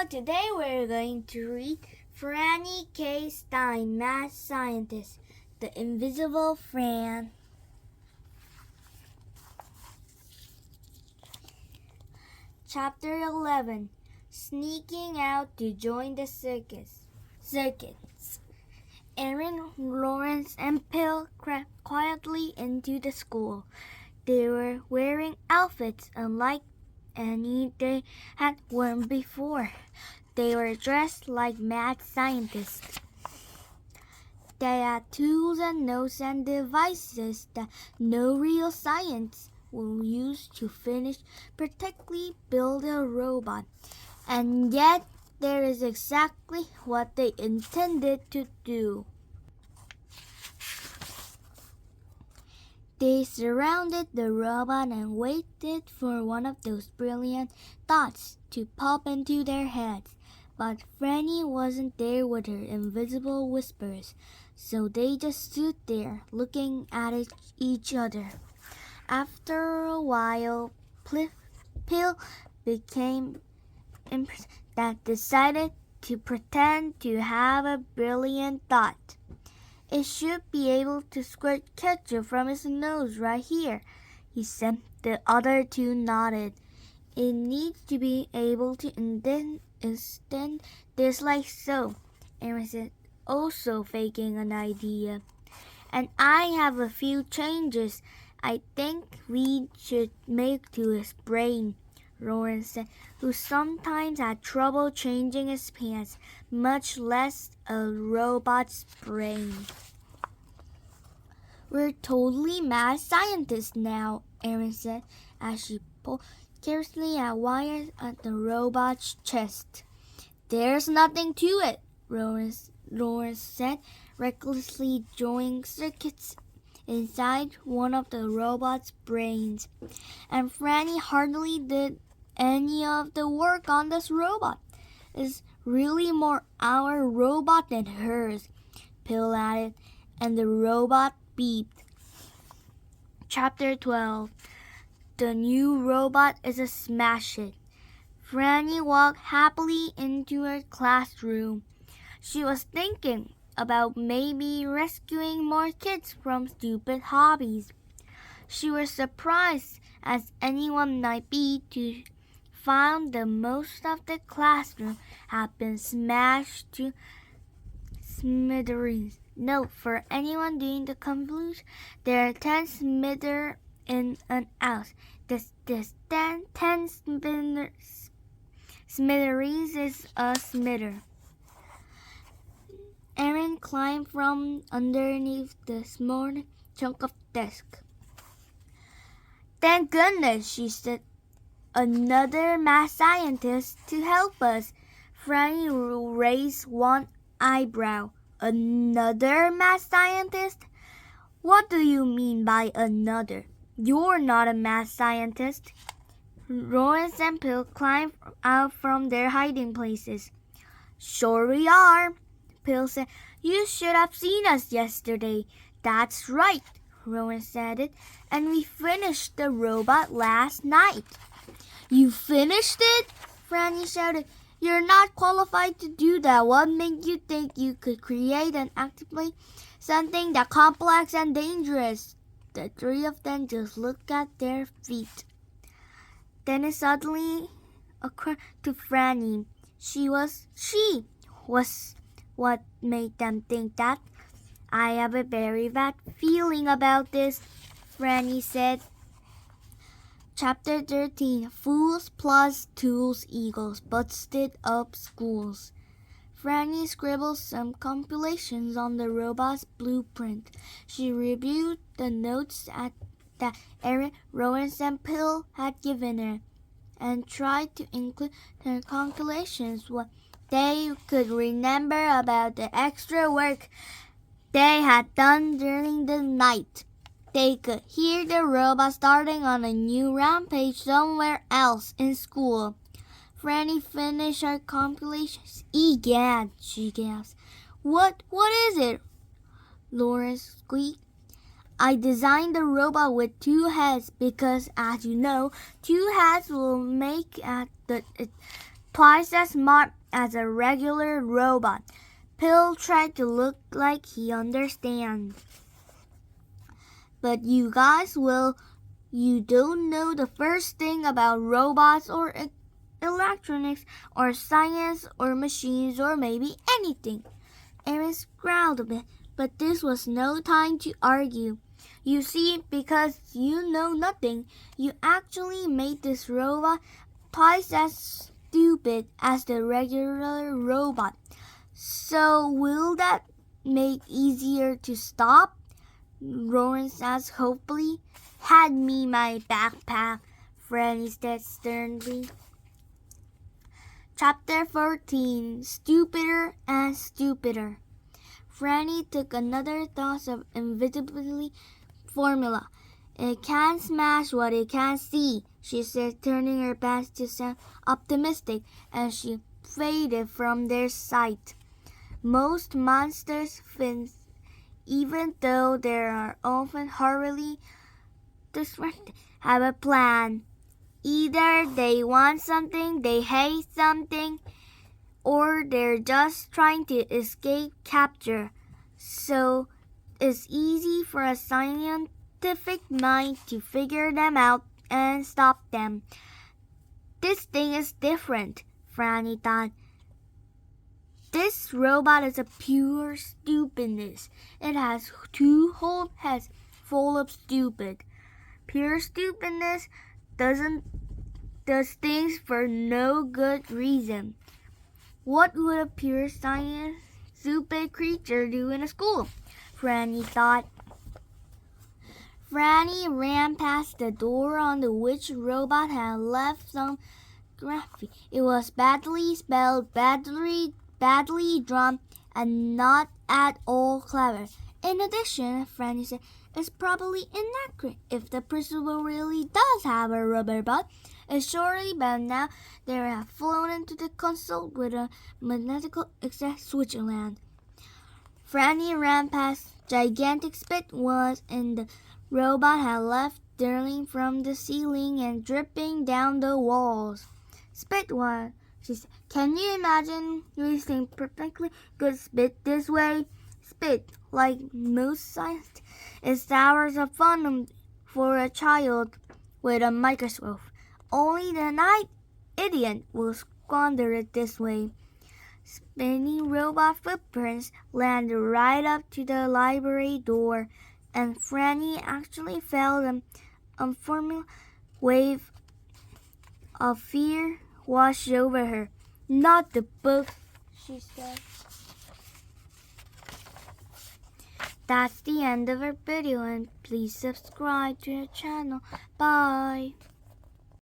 today we're going to read Franny K. Stein, Mad Scientist, The Invisible Fran. Chapter 11, Sneaking Out to Join the Circus. Aaron, Lawrence, and Pill crept quietly into the school. They were wearing outfits unlike any they had worn before. They were dressed like mad scientists. They had tools and notes and devices that no real science will use to finish practically build a robot. And yet, there is exactly what they intended to do. They surrounded the robot and waited for one of those brilliant thoughts to pop into their heads. But Franny wasn't there with her invisible whispers, so they just stood there looking at each other. After a while, Pill became impressed that decided to pretend to have a brilliant thought. It should be able to squirt ketchup from its nose right here, he said. The other two nodded. It needs to be able to extend this like so, Aaron said, also faking an idea. And I have a few changes I think we should make to his brain, Lawrence said, who sometimes had trouble changing his pants, much less a robot's brain. We're totally mad scientists now, Aaron said, as she pulled carefully at wires at the robot's chest. There's nothing to it, Lawrence said, recklessly drawing circuits inside one of the robot's brains. And Franny hardly did any of the work on this robot. It's really more our robot than hers, Pill added, and the robot beeped. Chapter 12, The New Robot is a Smash Hit. Franny walked happily into her classroom. She was thinking about maybe rescuing more kids from stupid hobbies. She was surprised, as anyone might be, to find that most of the classroom had been smashed to smithereens. Note for anyone doing the convolution, there are 10 smither in and out. This 10 smithereens is a smither. Aaron climbed from underneath the small chunk of desk. Thank goodness, she said. Another mad scientist to help us. Franny raised one eyebrow. Another mad scientist? What do you mean by another? You're not a mad scientist. Lawrence and Pill climbed out from their hiding places. Sure we are, Pill said. You should have seen us yesterday. That's right, Lawrence said it. And we finished the robot last night. You finished it? Franny shouted. You're not qualified to do that. What made you think you could create and activate something that complex and dangerous? The three of them just looked at their feet. Then it suddenly occurred to Franny. She was what made them think that. I have a very bad feeling about this, Franny said. Chapter 13, Fools plus Tools equals Busted Up Schools. Franny scribbled some compilations on the robot's blueprint. She reviewed the notes that Aaron, Lawrence, and Pill had given her, and tried to include in her calculations what they could remember about the extra work they had done during the night. They could hear the robot starting on a new rampage somewhere else in school. Franny finished her compilations. Egad, she gasped. What is it? Lawrence squeaked. I designed the robot with two heads because, as you know, two heads will make twice as smart as a regular robot. Bill tried to look like he understands. But you guys you don't know the first thing about robots or electronics or science or machines or maybe anything. Amos growled a bit, but this was no time to argue. You see, because you know nothing, you actually made this robot twice as stupid as the regular robot. So will that make easier to stop? Lawrence asked hopefully. Hand me my backpack, Franny said sternly. Chapter 14, Stupider and Stupider. Franny took another toss of invisibility formula. It can't smash what it can't see, she said, turning her back to sound optimistic as she faded from their sight. Most monsters, even though they are often horribly disrupted, have a plan. Either they want something, they hate something, or they're just trying to escape capture. So it's easy for a scientific mind to figure them out and stop them. This thing is different, Franny thought. This robot is a pure stupidness. It has 2 whole heads full of stupid. Pure stupidness does things for no good reason. What would a pure science stupid creature do in a school? Franny thought. Franny ran past the door on which robot had left some graffiti. It was badly spelled, badly drawn, and not at all clever. In addition, Franny said, it's probably inaccurate. If the principal really does have a rubber butt, it's surely by now they have flown into the console with a magnetical exact Switzerland. Franny ran past gigantic spit was and the robot had left dirling from the ceiling and dripping down the walls. Spit one, she said. Can you imagine using perfectly good spit this way? Spit, like most science, is hours of fun for a child with a microscope. Only the idiot will squander it this way. Spinning robot footprints landed right up to the library door, and Franny actually felt an unformed wave of fear wash over her. Not the book, she said. That's the end of our video, and please subscribe to the channel. Bye.